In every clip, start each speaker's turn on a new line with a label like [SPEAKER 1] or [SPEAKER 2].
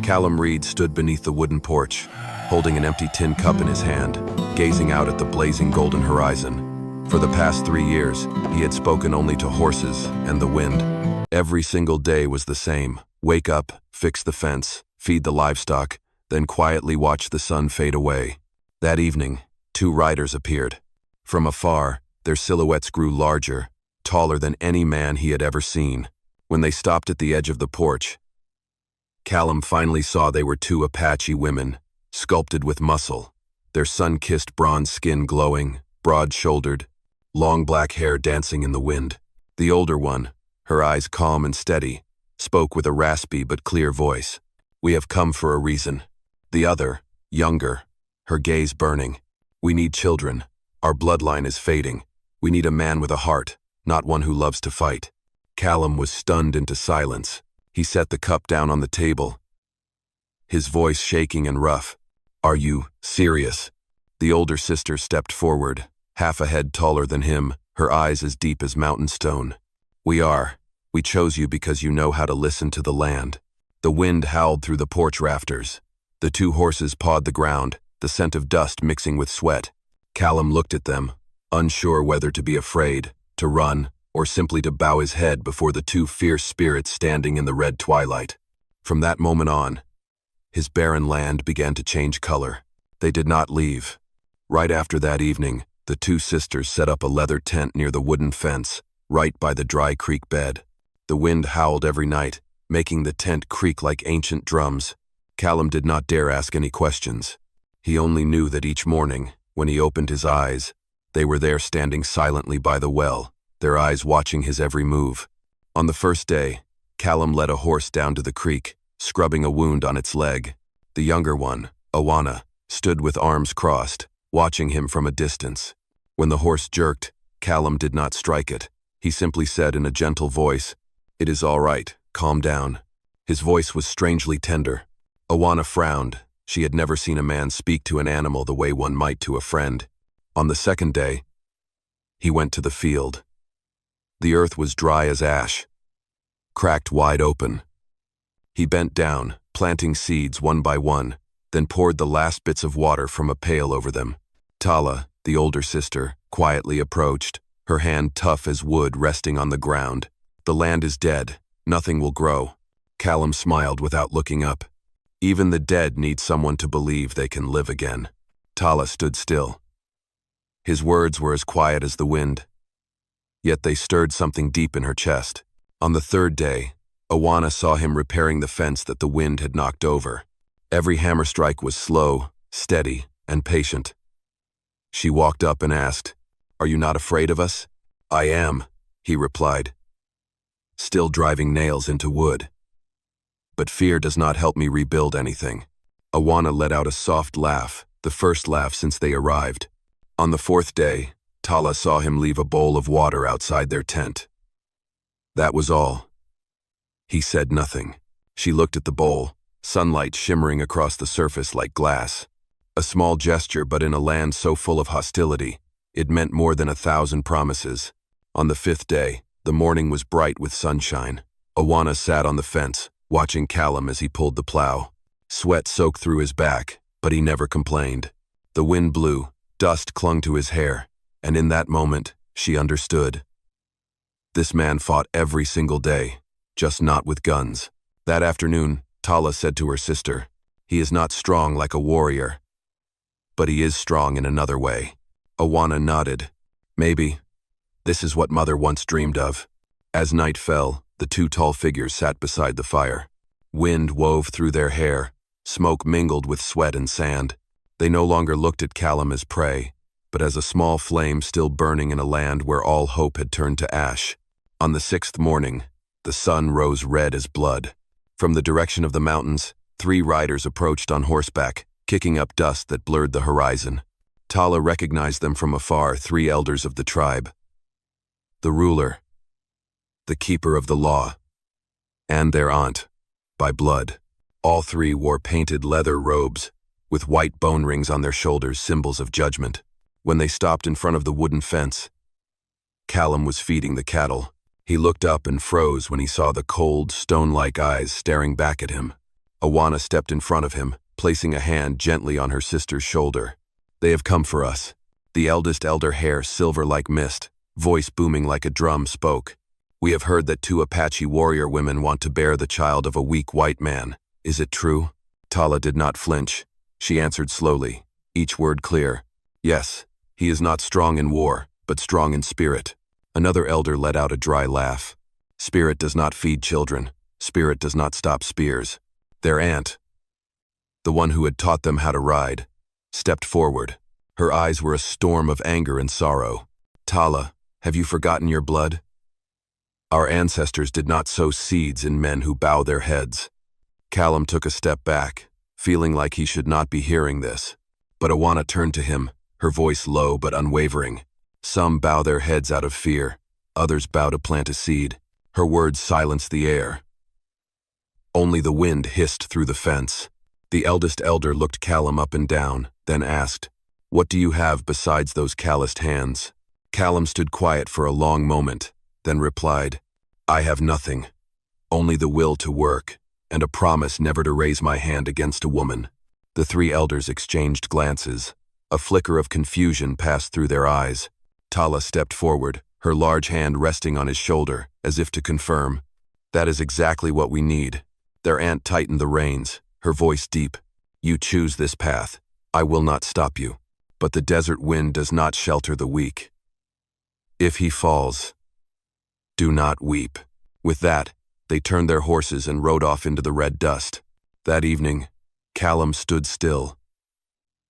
[SPEAKER 1] Callum Reed stood beneath the wooden porch, holding an empty tin cup in his hand, gazing out at the blazing golden horizon. For the past 3 years, he had spoken only to horses and the wind. Every single day was the same. Wake up, fix the fence, feed the livestock, then quietly watch the sun fade away. That evening, 2 riders appeared. From afar, their silhouettes grew larger, taller than any man he had ever seen. When they stopped at the edge of the porch, Callum finally saw they were 2 Apache women, sculpted with muscle, their sun-kissed bronze skin glowing, broad-shouldered, long black hair dancing in the wind. The older one, her eyes calm and steady, spoke with a raspy but clear voice. "We have come for a reason." The other, younger, her gaze burning. "We need children. Our bloodline is fading. We need a man with a heart, not one who loves to fight." Callum was stunned into silence. He set the cup down on the table, his voice shaking and rough. "Are you serious?" The older sister stepped forward, half a head taller than him, her eyes as deep as mountain stone. "We are. We chose you because you know how to listen to the land." The wind howled through the porch rafters. The 2 horses pawed the ground, the scent of dust mixing with sweat. Callum looked at them, unsure whether to be afraid, to run, or simply to bow his head before the 2 fierce spirits standing in the red twilight. From that moment on, his barren land began to change color. They did not leave. Right after that evening, the 2 sisters set up a leather tent near the wooden fence, right by the dry creek bed. The wind howled every night, making the tent creak like ancient drums. Callum did not dare ask any questions. He only knew that each morning, when he opened his eyes, they were there standing silently by the well, their eyes watching his every move. On the first day, Callum led a horse down to the creek, scrubbing a wound on its leg. The younger one, Awana, stood with arms crossed, watching him from a distance. When the horse jerked, Callum did not strike it. He simply said in a gentle voice, "It is all right, calm down." His voice was strangely tender. Awana frowned. She had never seen a man speak to an animal the way one might to a friend. On the second day, he went to the field. The earth was dry as ash, cracked wide open. He bent down, planting seeds one by one, then poured the last bits of water from a pail over them. Tala, the older sister, quietly approached, her hand tough as wood resting on the ground. "The land is dead. Nothing will grow." Callum smiled without looking up. Even the dead need someone to believe they can live again. Tala stood still. His words were as quiet as the wind, yet they stirred something deep in her chest. On the 3rd day, Awana saw him repairing the fence that the wind had knocked over. Every hammer strike was slow, steady, and patient. She walked up and asked, "Are you not afraid of us?" "I am," he replied, still driving nails into wood. "But fear does not help me rebuild anything." Awana let out a soft laugh, the first laugh since they arrived. On the 4th day, Tala saw him leave a bowl of water outside their tent. That was all. He said nothing. She looked at the bowl, sunlight shimmering across the surface like glass. A small gesture, but in a land so full of hostility, it meant more than 1,000 promises. On the 5th day, the morning was bright with sunshine. Awana sat on the fence, watching Callum as he pulled the plow. Sweat soaked through his back, but he never complained. The wind blew, dust clung to his hair, and in that moment, she understood. This man fought every single day, just not with guns. That afternoon, Tala said to her sister, "He is not strong like a warrior, but he is strong in another way." Awana nodded. "Maybe. This is what Mother once dreamed of." As night fell, the 2 tall figures sat beside the fire. Wind wove through their hair, smoke mingled with sweat and sand. They no longer looked at Callum as prey, but as a small flame still burning in a land where all hope had turned to ash. On the 6th morning, the sun rose red as blood. From the direction of the mountains, 3 riders approached on horseback, kicking up dust that blurred the horizon. Tala recognized them from afar, 3 elders of the tribe. The ruler, the keeper of the law, and their aunt, by blood. All 3 wore painted leather robes, with white bone rings on their shoulders, symbols of judgment. When they stopped in front of the wooden fence, Callum was feeding the cattle. He looked up and froze when he saw the cold, stone-like eyes staring back at him. Awana stepped in front of him, placing a hand gently on her sister's shoulder. "They have come for us." The eldest elder, hair silver like mist, voice booming like a drum, spoke. "We have heard that 2 Apache warrior women want to bear the child of a weak white man. Is it true?" Tala did not flinch. She answered slowly, each word clear. "Yes, he is not strong in war, but strong in spirit." Another elder let out a dry laugh. "Spirit does not feed children. Spirit does not stop spears." Their aunt, the one who had taught them how to ride, stepped forward. Her eyes were a storm of anger and sorrow. "Tala, have you forgotten your blood? Our ancestors did not sow seeds in men who bow their heads." Callum took a step back, feeling like he should not be hearing this. But Awana turned to him, her voice low but unwavering. "Some bow their heads out of fear. Others bow to plant a seed." Her words silenced the air. Only the wind hissed through the fence. The eldest elder looked Callum up and down, then asked, "What do you have besides those calloused hands?" Callum stood quiet for a long moment, then replied, "I have nothing. Only the will to work, and a promise never to raise my hand against a woman." The 3 elders exchanged glances. A flicker of confusion passed through their eyes. Tala stepped forward, her large hand resting on his shoulder, as if to confirm, "That is exactly what we need." Their aunt tightened the reins, her voice deep. "You choose this path. I will not stop you. But the desert wind does not shelter the weak. If he falls, do not weep." With that, they turned their horses and rode off into the red dust. That evening, Callum stood still,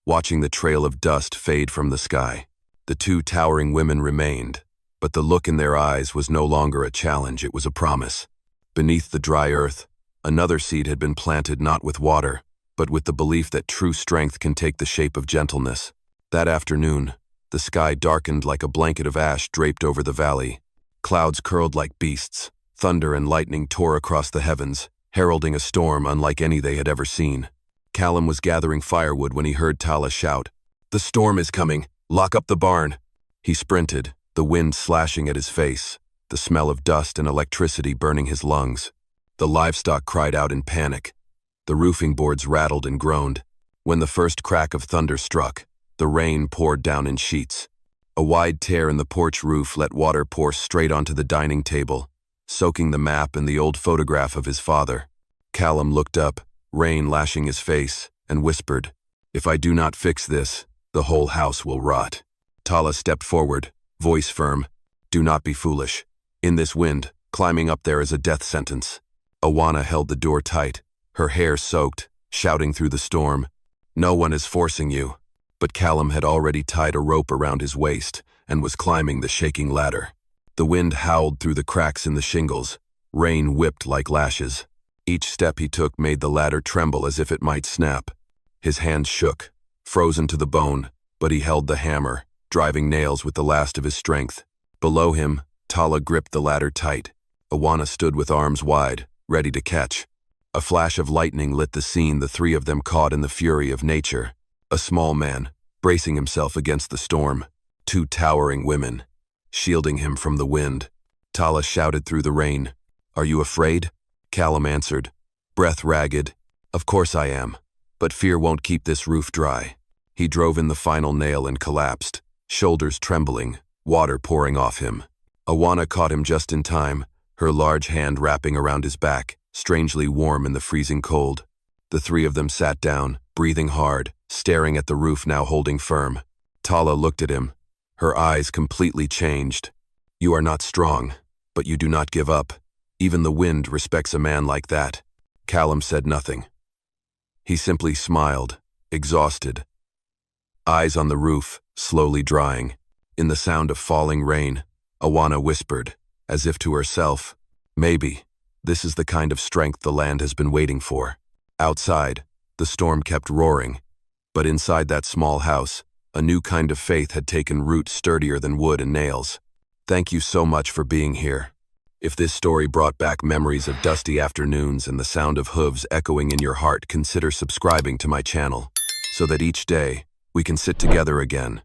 [SPEAKER 1] watching the trail of dust fade from the sky. The 2 towering women remained, but the look in their eyes was no longer a challenge, it was a promise. Beneath the dry earth, another seed had been planted, not with water, but with the belief that true strength can take the shape of gentleness. That afternoon, the sky darkened like a blanket of ash draped over the valley. Clouds curled like beasts. Thunder and lightning tore across the heavens, heralding a storm unlike any they had ever seen. Callum was gathering firewood when he heard Tala shout, "The storm is coming! Lock up the barn!" He sprinted, the wind slashing at his face, the smell of dust and electricity burning his lungs. The livestock cried out in panic. The roofing boards rattled and groaned. When the first crack of thunder struck, the rain poured down in sheets. A wide tear in the porch roof let water pour straight onto the dining table, soaking the map and the old photograph of his father. Callum looked up, rain lashing his face, and whispered, "If I do not fix this, the whole house will rot." Tala stepped forward, voice firm, "Do not be foolish. In this wind, climbing up there is a death sentence." Awana held the door tight, her hair soaked, shouting through the storm, "No one is forcing you." But Callum had already tied a rope around his waist and was climbing the shaking ladder. The wind howled through the cracks in the shingles. Rain whipped like lashes. Each step he took made the ladder tremble as if it might snap. His hands shook, frozen to the bone, but he held the hammer, driving nails with the last of his strength. Below him, Tala gripped the ladder tight. Awana stood with arms wide, ready to catch. A flash of lightning lit the scene, the 3 of them caught in the fury of nature. A small man, bracing himself against the storm. 2 towering women, shielding him from the wind. Tala shouted through the rain, "Are you afraid?" Callum answered, breath ragged, "Of course I am, but fear won't keep this roof dry." He drove in the final nail and collapsed, shoulders trembling, water pouring off him. Awana caught him just in time, her large hand wrapping around his back, strangely warm in the freezing cold. The 3 of them sat down, breathing hard, staring at the roof now holding firm. Tala looked at him, her eyes completely changed. "You are not strong, but you do not give up. Even the wind respects a man like that." Callum said nothing. He simply smiled, exhausted. Eyes on the roof, slowly drying. In the sound of falling rain, Awana whispered, as if to herself, "Maybe this is the kind of strength the land has been waiting for." Outside, the storm kept roaring, but inside that small house, a new kind of faith had taken root, sturdier than wood and nails. Thank you so much for being here. If this story brought back memories of dusty afternoons and the sound of hooves echoing in your heart, consider subscribing to my channel, so that each day we can sit together again.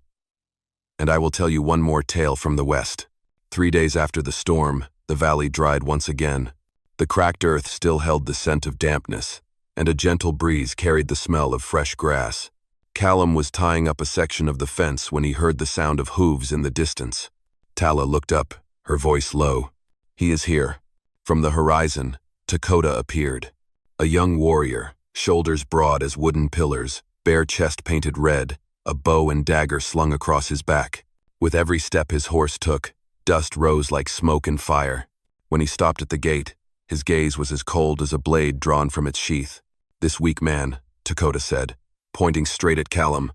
[SPEAKER 1] And I will tell you one more tale from the West. 3 days after the storm, the valley dried once again. The cracked earth still held the scent of dampness, and a gentle breeze carried the smell of fresh grass. Callum was tying up a section of the fence when he heard the sound of hooves in the distance. Tala looked up, her voice low. "He is here." From the horizon, Dakota appeared. A young warrior, shoulders broad as wooden pillars, bare chest painted red, a bow and dagger slung across his back. With every step his horse took, dust rose like smoke and fire. When he stopped at the gate, his gaze was as cold as a blade drawn from its sheath. "This weak man," Dakota said, pointing straight at Callum,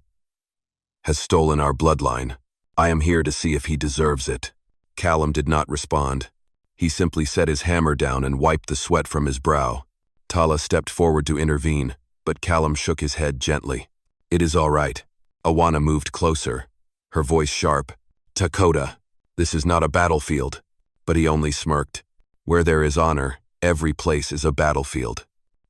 [SPEAKER 1] "has stolen our bloodline. I am here to see if he deserves it." Callum did not respond. He simply set his hammer down and wiped the sweat from his brow. Tala stepped forward to intervene, but Callum shook his head gently. "It is all right." Awana moved closer, her voice sharp. "Dakota, this is not a battlefield." But he only smirked. Where there is honor, every place is a battlefield.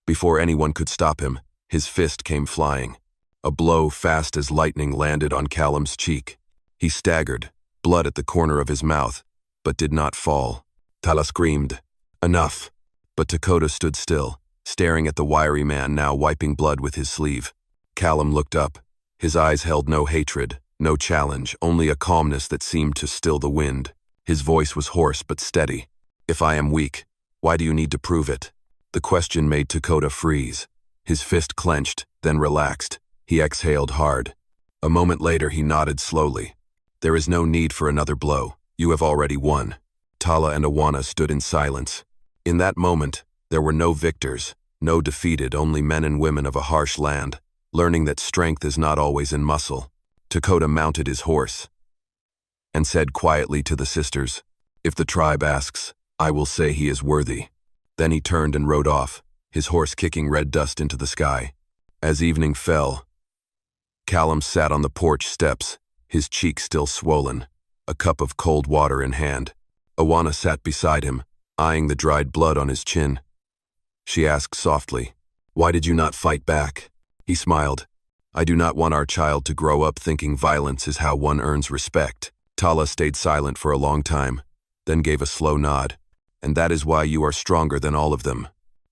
[SPEAKER 1] Before anyone could stop him, his fist came flying. A blow fast as lightning landed on Callum's cheek. He staggered, blood at the corner of his mouth, but did not fall. Tala screamed, "Enough!" But Dakota stood still, staring at the wiry man now wiping blood with his sleeve. Callum looked up. His eyes held no hatred, no challenge, only a calmness that seemed to still the wind. His voice was hoarse but steady. "If I am weak, why do you need to prove it?" The question made Dakota freeze. His fist clenched, then relaxed. He exhaled hard. A moment later he nodded slowly. "There is no need for another blow. You have already won." Tala and Awana stood in silence. In that moment, there were no victors, no defeated, only men and women of a harsh land, learning that strength is not always in muscle. Dakota mounted his horse and said quietly to the sisters, "If the tribe asks, I will say he is worthy." Then he turned and rode off, his horse kicking red dust into the sky. As evening fell, Callum sat on the porch steps, his cheek still swollen, a cup of cold water in hand. Awana sat beside him, eyeing the dried blood on his chin. She asked softly, "Why did you not fight back?" He smiled. "I do not want our child to grow up thinking violence is how one earns respect." Tala stayed silent for a long time, then gave a slow nod. "And that is why you are stronger than all of them."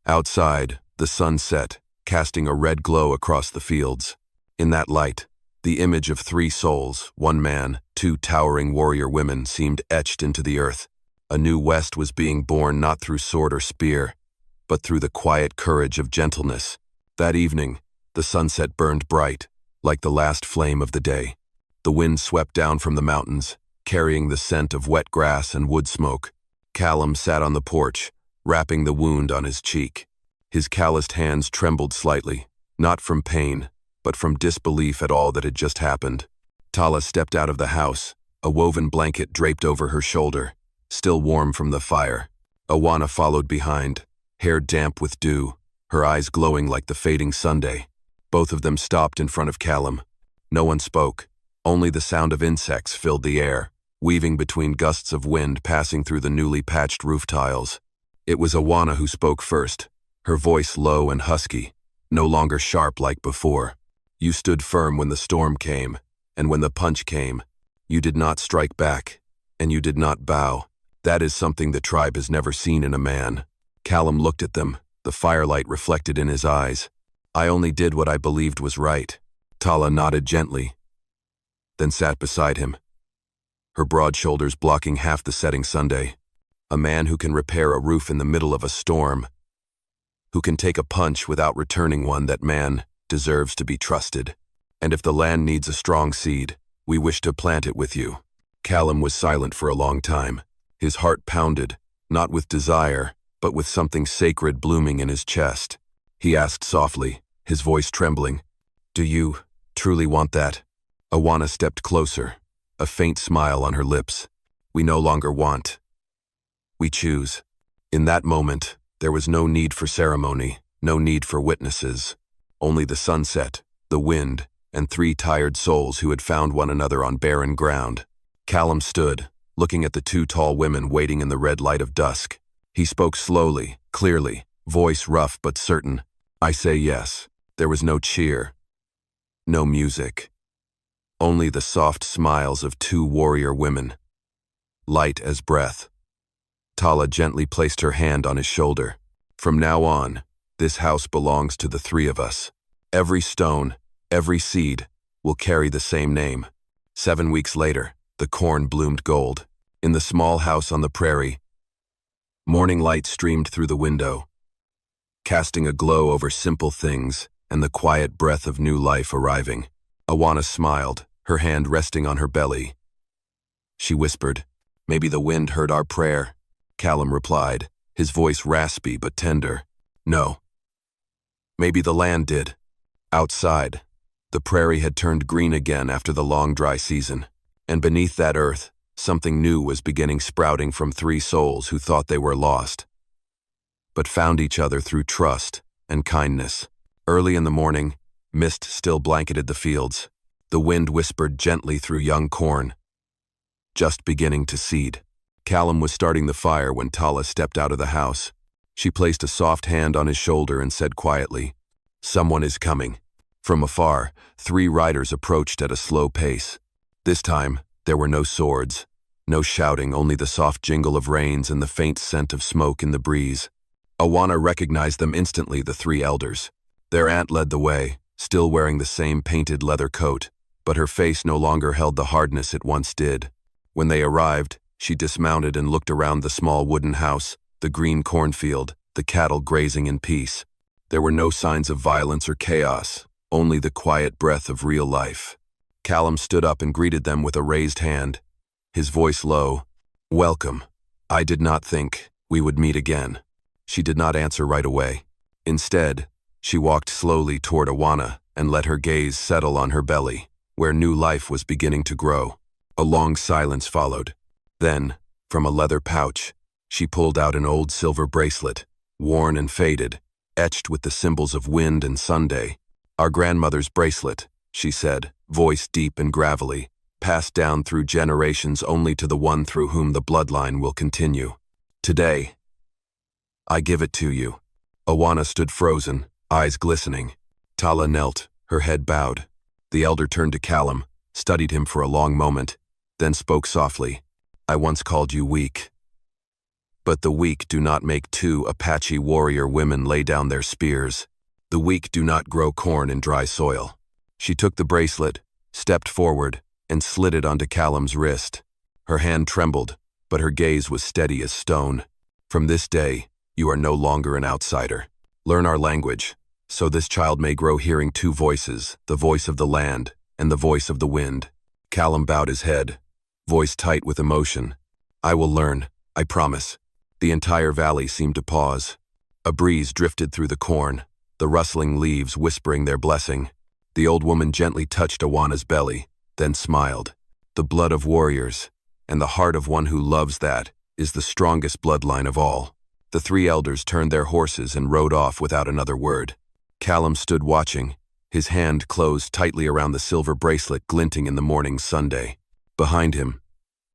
[SPEAKER 1] Outside, the sun set, casting a red glow across the fields. In that light, the image of 3 souls, 1 man, 2 towering warrior women, seemed etched into the earth. A new West was being born not through sword or spear, but through the quiet courage of gentleness. That evening, the sunset burned bright, like the last flame of the day. The wind swept down from the mountains, carrying the scent of wet grass and wood smoke. Callum sat on the porch, wrapping the wound on his cheek. His calloused hands trembled slightly, not from pain, but from disbelief at all that had just happened. Tala stepped out of the house, a woven blanket draped over her shoulder, still warm from the fire. Awana followed behind, hair damp with dew, her eyes glowing like the fading Sunday. Both of them stopped in front of Callum. No one spoke. Only the sound of insects filled the air, weaving between gusts of wind passing through the newly patched roof tiles. It was Awana who spoke first, her voice low and husky, no longer sharp like before. "You stood firm when the storm came, and when the punch came. You did not strike back, and you did not bow. That is something the tribe has never seen in a man." Callum looked at them, the firelight reflected in his eyes. "I only did what I believed was right." Tala nodded gently, then sat beside him, her broad shoulders blocking half the setting Sunday. A man who can repair a roof in the middle of a storm, who can take a punch without returning one, that man deserves to be trusted. "And if the land needs a strong seed, we wish to plant it with you." Callum was silent for a long time. His heart pounded, not with desire, but with something sacred blooming in his chest. He asked softly, his voice trembling, "Do you truly want that?" Awana stepped closer, a faint smile on her lips. "We no longer want. We choose." In that moment, there was no need for ceremony, no need for witnesses. Only the sunset, the wind, and 3 tired souls who had found one another on barren ground. Callum stood, looking at the 2 tall women waiting in the red light of dusk. He spoke slowly, clearly, voice rough but certain. "I say yes." There was no cheer, no music. Only the soft smiles of 2 warrior women, light as breath. Tala gently placed her hand on his shoulder. "From now on, This house belongs to the three of us. Every stone, every seed, will carry the same name. 7 weeks later, the corn bloomed gold. In the small house on the prairie, morning light streamed through the window, casting a glow over simple things and the quiet breath of new life arriving. Awana smiled, her hand resting on her belly. She whispered, "Maybe the wind heard our prayer." Callum replied, his voice raspy but tender, "No. Maybe the land did." Outside, the prairie had turned green again after the long dry season, and beneath that earth, something new was beginning sprouting from three souls who thought they were lost, but found each other through trust and kindness. Early in the morning, mist still blanketed the fields. The wind whispered gently through young corn, just beginning to seed. Callum was starting the fire when Tala stepped out of the house. She placed a soft hand on his shoulder and said quietly, "Someone is coming." From afar, 3 riders approached at a slow pace. This time, there were no swords, no shouting, only the soft jingle of reins and the faint scent of smoke in the breeze. Awana recognized them instantly, the 3 elders. Their aunt led the way, still wearing the same painted leather coat, but her face no longer held the hardness it once did. When they arrived, she dismounted and looked around the small wooden house, the green cornfield, the cattle grazing in peace. There were no signs of violence or chaos, only the quiet breath of real life. Callum stood up and greeted them with a raised hand, his voice low. "Welcome. I did not think we would meet again." She did not answer right away. Instead, she walked slowly toward Awana and let her gaze settle on her belly, where new life was beginning to grow. A long silence followed. Then, from a leather pouch, she pulled out an old silver bracelet, worn and faded, etched with the symbols of wind and Sunday. "Our grandmother's bracelet," she said, voice deep and gravelly, "passed down through generations only to the one through whom the bloodline will continue. Today, I give it to you." Awana stood frozen, eyes glistening. Tala knelt, her head bowed. The elder turned to Callum, studied him for a long moment, then spoke softly. "I once called you weak. But the weak do not make 2 Apache warrior women lay down their spears. The weak do not grow corn in dry soil." She took the bracelet, stepped forward, and slid it onto Callum's wrist. Her hand trembled, but her gaze was steady as stone. "From this day, you are no longer an outsider. Learn our language, so this child may grow hearing 2 voices, the voice of the land and the voice of the wind." Callum bowed his head, voice tight with emotion. "I will learn, I promise." The entire valley seemed to pause. A breeze drifted through the corn, the rustling leaves whispering their blessing. The old woman gently touched Awana's belly, then smiled. "The blood of warriors, and the heart of one who loves that, is the strongest bloodline of all." The 3 elders turned their horses and rode off without another word. Callum stood watching, his hand closed tightly around the silver bracelet glinting in the morning Sunday. Behind him,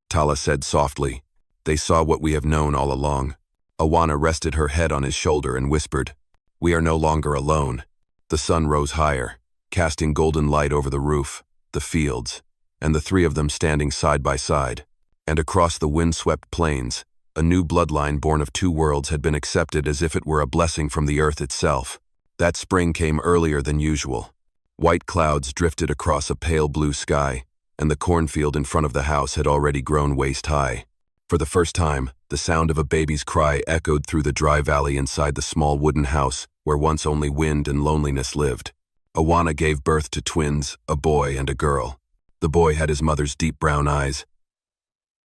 [SPEAKER 1] Tala said softly, "They saw what we have known all along." Awana rested her head on his shoulder and whispered, "We are no longer alone." The sun rose higher, casting golden light over the roof, the fields, and the 3 of them standing side by side. And across the wind-swept plains, a new bloodline born of 2 worlds had been accepted as if it were a blessing from the earth itself. That spring came earlier than usual. White clouds drifted across a pale blue sky, and the cornfield in front of the house had already grown waist-high. For the first time, the sound of a baby's cry echoed through the dry valley inside the small wooden house where once only wind and loneliness lived. Awana gave birth to twins, a boy and a girl. The boy had his mother's deep brown eyes,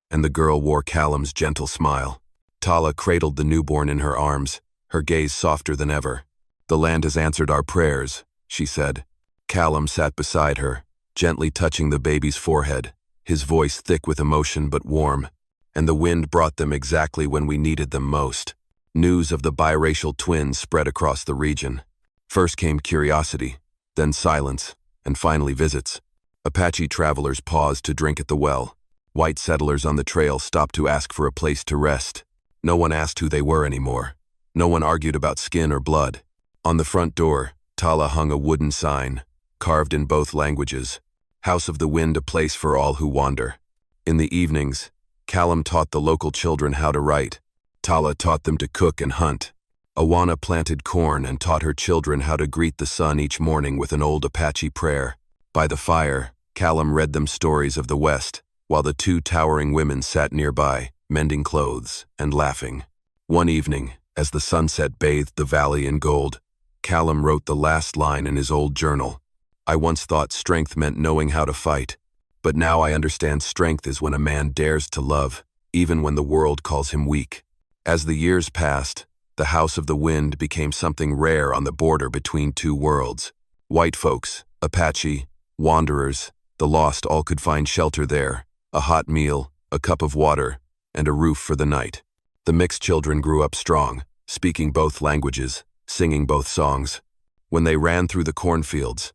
[SPEAKER 1] and the girl wore Callum's gentle smile. Tala cradled the newborn in her arms, her gaze softer than ever. "The land has answered our prayers," she said. Callum sat beside her, gently touching the baby's forehead, his voice thick with emotion but warm. "And the wind brought them exactly when we needed them most." News of the biracial twins spread across the region. First came curiosity, then silence, and finally visits. Apache travelers paused to drink at the well. White settlers on the trail stopped to ask for a place to rest. No one asked who they were anymore. No one argued about skin or blood. On the front door, Tala hung a wooden sign, carved in both languages, "House of the Wind, a place for all who wander." In the evenings, Callum taught the local children how to write. Tala taught them to cook and hunt. Awana planted corn and taught her children how to greet the sun each morning with an old Apache prayer. By the fire, Callum read them stories of the West, while the two towering women sat nearby, mending clothes and laughing. One evening, as the sunset bathed the valley in gold, Callum wrote the last line in his old journal. I once thought strength meant knowing how to fight, but now I understand strength is when a man dares to love, even when the world calls him weak. As the years passed, the House of the Wind became something rare on the border between two worlds. White folks, Apache, wanderers, the lost all could find shelter there, a hot meal, a cup of water, and a roof for the night. The mixed children grew up strong, speaking both languages, singing both songs. When they ran through the cornfields,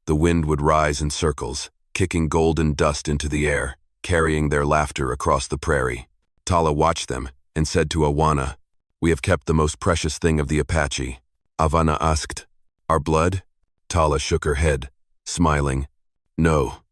[SPEAKER 1] the wind would rise in circles, kicking golden dust into the air, carrying their laughter across the prairie. Tala watched them and said to Awana, "We have kept the most precious thing of the Apache." Awana asked, "Our blood?" Tala shook her head, smiling. "No,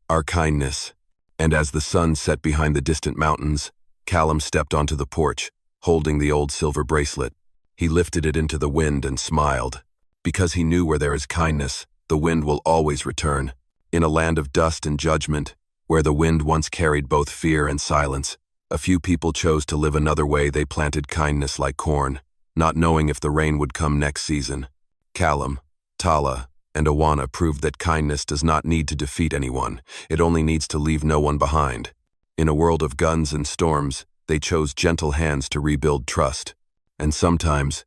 [SPEAKER 1] our kindness." And as the sun set behind the distant mountains, Callum stepped onto the porch, holding the old silver bracelet. He lifted it into the wind and smiled. Because he knew where there is kindness, the wind will always return. In a land of dust and judgment, where the wind once carried both fear and silence, a few people chose to live another way. They planted kindness like corn, not knowing if the rain would come next season. Callum, Tala, and Awana proved that kindness does not need to defeat anyone. It only needs to leave no one behind. In a world of guns and storms, they chose gentle hands to rebuild trust. And sometimes,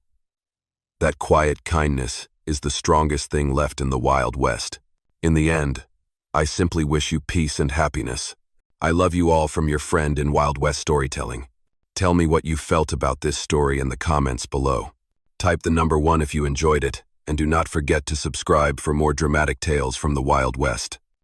[SPEAKER 1] that quiet kindness is the strongest thing left in the Wild West. In the end, I simply wish you peace and happiness. I love you all from your friend in Wild West Storytelling. Tell me what you felt about this story in the comments below. Type the number 1 if you enjoyed it, and do not forget to subscribe for more dramatic tales from the Wild West.